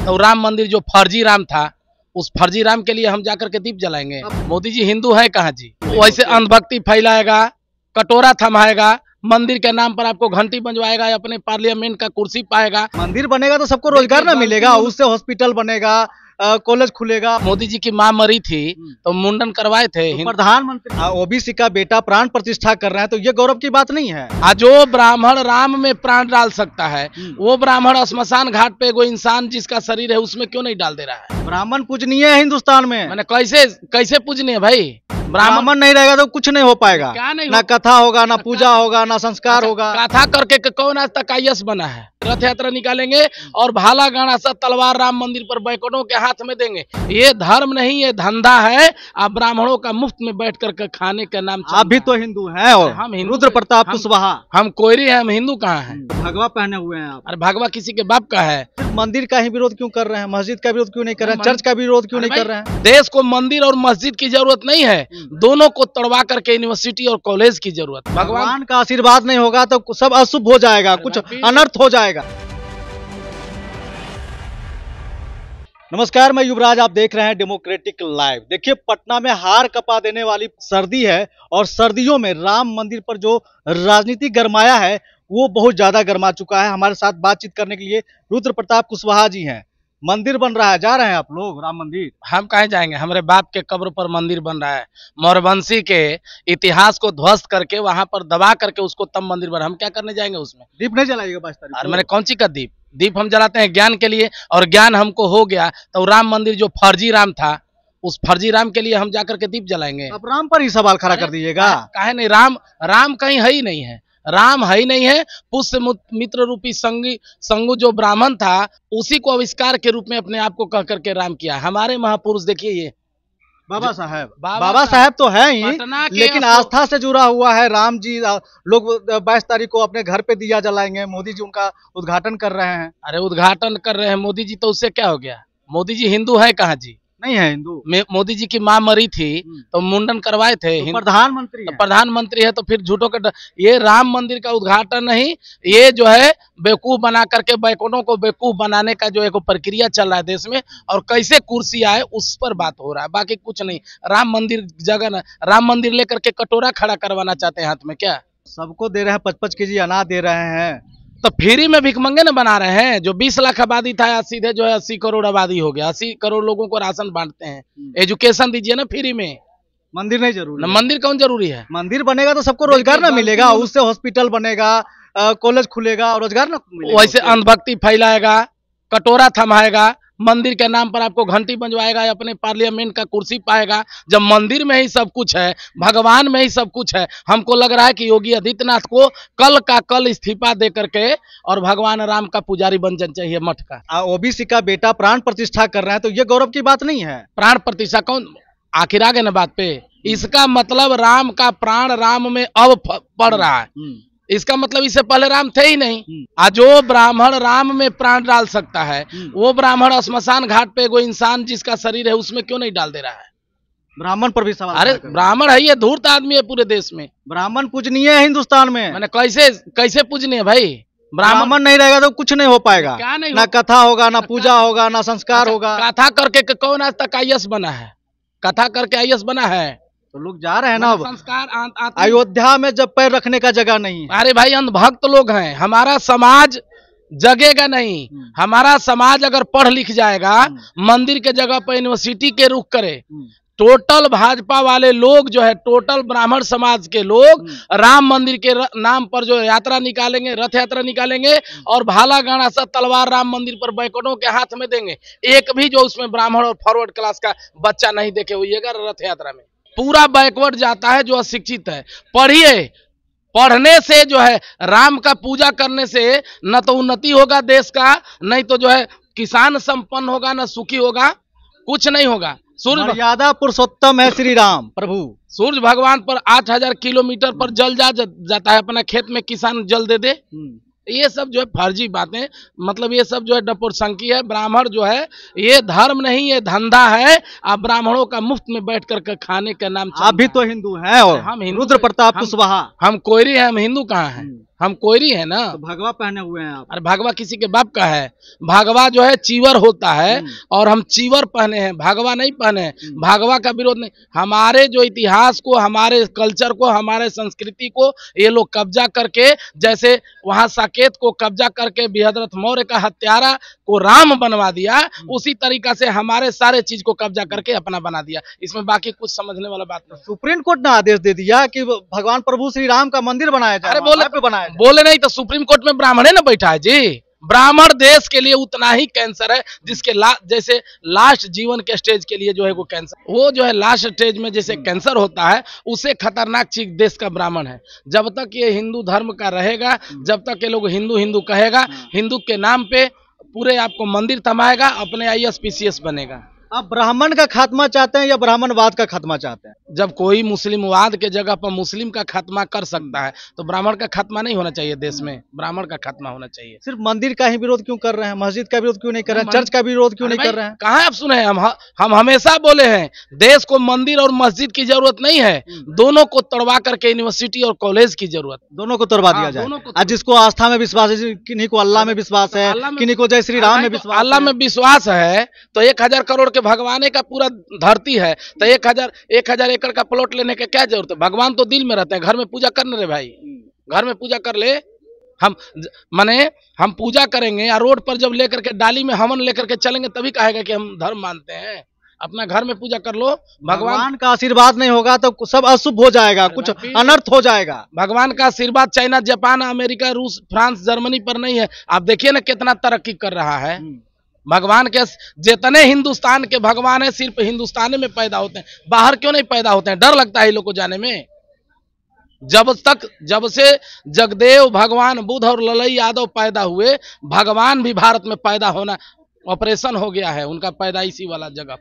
तो राम मंदिर जो फर्जी राम था, उस फर्जी राम के लिए हम जाकर के दीप जलाएंगे? मोदी जी हिंदू है कहाँ जी? वैसे अंधभक्ति फैलाएगा, कटोरा थमाएगा, मंदिर के नाम पर आपको घंटी बजवाएगा, अपने पार्लियामेंट का कुर्सी पाएगा। मंदिर बनेगा तो सबको रोजगार ना मिलेगा, उससे हॉस्पिटल बनेगा, कॉलेज खुलेगा। मोदी जी की माँ मरी थी तो मुंडन करवाए थे। तो प्रधानमंत्री ओबीसी का बेटा प्राण प्रतिष्ठा कर रहे हैं, तो ये गौरव की बात नहीं है? जो ब्राह्मण राम में प्राण डाल सकता है, वो ब्राह्मण श्मशान घाट पे कोई इंसान जिसका शरीर है उसमें क्यों नहीं डाल दे रहा है? ब्राह्मण पूजनीय है हिंदुस्तान में। मैंने कैसे पूजनीय है भाई? ब्राह्मण नहीं रहेगा तो कुछ नहीं हो पाएगा। क्या नहीं? ना कथा होगा, ना पूजा होगा, ना संस्कार होगा। कथा करके कौन आज तक आईएएस बना है? रथ यात्रा निकालेंगे और भाला गाड़ा सा तलवार राम मंदिर पर बैकुंठों के हाथ में देंगे। ये धर्म नहीं, ये धंधा है। आप ब्राह्मणों का मुफ्त में बैठ कर खाने का नाम। आप भी तो हिंदू हैं। और हम रुद्र प्रताप कुशवाहा, हम कोयरी हैं, हम हिंदू कहाँ हैं? भगवा पहने हुए हैं आप। अरे भगवा किसी के बाप का है? मंदिर का ही विरोध क्यों कर रहे हैं? मस्जिद का विरोध क्यों नहीं कर रहे हैं? चर्च का विरोध क्यों नहीं कर रहे हैं? देश को मंदिर और मस्जिद की जरूरत नहीं है, दोनों को तोड़वा करके यूनिवर्सिटी और कॉलेज की जरूरत। भगवान का आशीर्वाद नहीं होगा तो सब अशुभ हो जाएगा, कुछ अनर्थ हो जाएगा। नमस्कार, मैं युवराज, आप देख रहे हैं डेमोक्रेटिक लाइव। देखिए, पटना में हार कपा देने वाली सर्दी है और सर्दियों में राम मंदिर पर जो राजनीति गरमाया है वो बहुत ज्यादा गरमा चुका है। हमारे साथ बातचीत करने के लिए रुद्र प्रताप कुशवाहा जी हैं। मंदिर बन रहा है, जा रहे हैं आप लोग राम मंदिर? हम कहाँ जाएंगे? हमारे बाप के कब्र पर मंदिर बन रहा है। मौर्यवंशी के इतिहास को ध्वस्त करके वहां पर दबा करके उसको तब मंदिर बना। हम क्या करने जाएंगे उसमें? दीप नहीं जलाइएगा 22 तारीख को? मैंने कौन सी का दीप? दीप हम जलाते हैं ज्ञान के लिए, और ज्ञान हमको हो गया तो राम मंदिर जो फर्जी राम था, उस फर्जी राम के लिए हम जाकर के दीप जलाएंगे। अब राम पर ही सवाल खड़ा कर दीजिएगा। काहे नहीं? राम कहीं है ही नहीं है। राम है ही नहीं है। पुष्य मित्र रूपी संगु जो ब्राह्मण था, उसी को आविष्कार के रूप में अपने आप को कह करके राम किया। हमारे महापुरुष देखिए, ये बाबा साहब तो है ही, लेकिन आस्था से जुड़ा हुआ है राम जी। लोग 22 तारीख को अपने घर पे दिया जलाएंगे। मोदी जी उनका उद्घाटन कर रहे हैं। अरे उद्घाटन कर रहे हैं मोदी जी, तो उससे क्या हो गया? मोदी जी हिंदू है कहाँ जी? नहीं है हिंदू। मोदी जी की माँ मरी थी तो मुंडन करवाए थे। तो प्रधानमंत्री है तो फिर झूठों के ये राम मंदिर का उद्घाटन नहीं, ये जो है बेवकूफ बना करके बैकुंठों को बेवकूफ बनाने का जो एक प्रक्रिया चल रहा है देश में, और कैसे कुर्सी आए उस पर बात हो रहा है, बाकी कुछ नहीं। राम मंदिर जगह, राम मंदिर लेकर के कटोरा खड़ा करवाना चाहते हैं हाथ में। क्या सबको दे रहे हैं? 55 केजी अनाज दे रहे हैं। तो फ्री में भिखमंगे न बना रहे हैं। जो 20 लाख आबादी था, सीधे जो है 80 करोड़ आबादी हो गया। 80 करोड़ लोगों को राशन बांटते हैं। एजुकेशन दीजिए ना फ्री में। मंदिर नहीं जरूरी? मंदिर कौन जरूरी है? मंदिर बनेगा तो सबको रोजगार ना मिलेगा, उससे हॉस्पिटल बनेगा, कॉलेज खुलेगा और रोजगार ना मिलेगा। वैसे अंधभक्ति फैलाएगा, कटोरा थमाएगा, मंदिर के नाम पर आपको घंटी बजवाएगा, अपने पार्लियामेंट का कुर्सी पाएगा। जब मंदिर में ही सब कुछ है, भगवान में ही सब कुछ है। हमको लग रहा है कि योगी आदित्यनाथ को कल का कल इस्तीफा दे करके और भगवान राम का पुजारी बन जाना चाहिए मठ का। ओबीसी का बेटा प्राण प्रतिष्ठा कर रहे हैं, तो ये गौरव की बात नहीं है? प्राण प्रतिष्ठा कौन? आखिर आ गए ना बात पे। इसका मतलब राम का प्राण राम में अब पड़ रहा है। इसका मतलब इससे पहले राम थे ही नहीं। जो ब्राह्मण राम में प्राण डाल सकता है, वो ब्राह्मण श्मशान घाट पे कोई इंसान जिसका शरीर है उसमें क्यों नहीं डाल दे रहा है? ब्राह्मण पर भी सवाल। अरे ब्राह्मण है, ये धूर्त आदमी है पूरे देश में। ब्राह्मण पूजनीय है हिंदुस्तान में। मैंने कैसे पूजनीय भाई? ब्राह्मण नहीं रहेगा तो कुछ नहीं हो पाएगा। क्या नहीं? ना कथा होगा, ना पूजा होगा, ना संस्कार होगा। कथा करके कौन आज तक आईएएस बना है? कथा करके आईएएस बना है तो लोग जा रहे हैं ना। अब संस्कार अयोध्या में जब पैर रखने का जगह नहीं है। अरे भाई, अंधभक्त लोग हैं। हमारा समाज जगेगा नहीं। हमारा समाज अगर पढ़ लिख जाएगा, मंदिर के जगह पर यूनिवर्सिटी के रुख करे, टोटल भाजपा वाले लोग जो है, टोटल ब्राह्मण समाज के लोग राम मंदिर के नाम पर जो यात्रा निकालेंगे, रथ यात्रा निकालेंगे और भाला गाड़ा सा तलवार राम मंदिर पर बैकुंठों के हाथ में देंगे। एक भी जो उसमें ब्राह्मण और फॉरवर्ड क्लास का बच्चा नहीं देखे हुईगा रथ यात्रा में। पूरा बैकवर्ड जाता है जो अशिक्षित है। पढ़िए, पढ़ने से जो है, राम का पूजा करने से न तो उन्नति होगा देश का, नहीं तो जो है किसान संपन्न होगा, न सुखी होगा, कुछ नहीं होगा। मर्यादा पुरुषोत्तम है श्री राम प्रभु। सूर्य भगवान पर 8000 किलोमीटर पर जल जाता है, अपना खेत में किसान जल दे दे। ये सब जो है फर्जी बातें, मतलब ये सब जो है डपोरसंकी है। ब्राह्मण जो है, ये धर्म नहीं, ये धंधा है। आप ब्राह्मणों का मुफ्त में बैठ कर खाने का नाम। आप भी तो हिंदू हैं। और हम रुद्र प्रताप कुशवाहा, हम कोयरी हैं, हम हिंदू कहाँ हैं? हम कोयरी है ना। तो भगवा पहने हुए हैं आप। अरे भगवा किसी के बाप का है? भगवा जो है चीवर होता है और हम चीवर पहने हैं, भगवा नहीं पहने हैं। भगवा का विरोध नहीं। हमारे जो इतिहास को, हमारे कल्चर को, हमारे संस्कृति को ये लोग कब्जा करके, जैसे वहां साकेत को कब्जा करके बृहद्रथ मौर्य का हत्यारा को राम बनवा दिया, उसी तरीका से हमारे सारे चीज को कब्जा करके अपना बना दिया। इसमें बाकी कुछ समझने वाला बात नहीं। सुप्रीम कोर्ट ने आदेश दे दिया कि भगवान प्रभु श्री राम का मंदिर बनाया जाए। अरे बोले पे बनाया जाए। बोले नहीं तो सुप्रीम कोर्ट में ब्राह्मणे ना बैठा है जी। ब्राह्मण देश के लिए उतना ही कैंसर है जिसके जैसे लास्ट जीवन के स्टेज के लिए जो है वो कैंसर, वो जो है लास्ट स्टेज में जैसे कैंसर होता है, उससे खतरनाक चीज देश का ब्राह्मण है। जब तक ये हिंदू धर्म का रहेगा, जब तक ये लोग हिंदू हिंदू कहेगा, हिंदू के नाम पे पूरे आपको मंदिर थमाएगा, अपने IAS PCS बनेगा। आप ब्राह्मण का खात्मा चाहते हैं या ब्राह्मणवाद का खात्मा चाहते हैं? जब कोई मुस्लिमवाद के जगह पर मुस्लिम का खात्मा कर सकता है तो ब्राह्मण का खात्मा नहीं होना चाहिए देश में, ब्राह्मण का खात्मा होना चाहिए। सिर्फ मंदिर का ही विरोध क्यों कर रहे हैं? मस्जिद का विरोध क्यों नहीं कर रहे हैं? चर्च का विरोध क्यों नहीं कर रहे हैं? कहाँ आप सुने हैं? हम हमेशा बोले हैं देश को मंदिर और मस्जिद की जरूरत नहीं है, दोनों को तोड़वा करके यूनिवर्सिटी और कॉलेज की जरूरत। दोनों को तोड़वा दिया जाए। आज जिसको आस्था में विश्वास है, किन्हीं को अल्लाह में विश्वास है, किन्हीं को जय श्री राम में विश्वास, अल्लाह में विश्वास है तो 1000 करोड़ के भगवान का पूरा धरती है, तो 1000 एकड़ का प्लॉट लेने की क्या जरूरत है? भगवान तो दिल में रहते हैं, घर में पूजा करने रे भाई, घर में पूजा कर ले। हम पूजा करेंगे या रोड पर जब लेकर के डाली में हवन लेकर के चलेंगे तभी कहेगा कि हम धर्म मानते हैं। अपना घर में पूजा कर लो। भगवान का आशीर्वाद नहीं होगा तो सब अशुभ हो जाएगा, कुछ अनर्थ हो जाएगा। भगवान का आशीर्वाद चाइना, जापान, अमेरिका, रूस, फ्रांस, जर्मनी पर नहीं है। आप देखिए ना कितना तरक्की कर रहा है। भगवान के जितने हिंदुस्तान के भगवान है सिर्फ हिंदुस्तान में पैदा होते हैं, बाहर क्यों नहीं पैदा होते हैं? डर लगता है ये लोग को जाने में। जब से जगदेव, भगवान बुद्ध और ललई यादव पैदा हुए, भगवान भी भारत में पैदा होना ऑपरेशन हो गया है उनका पैदाइशी वाला जगह।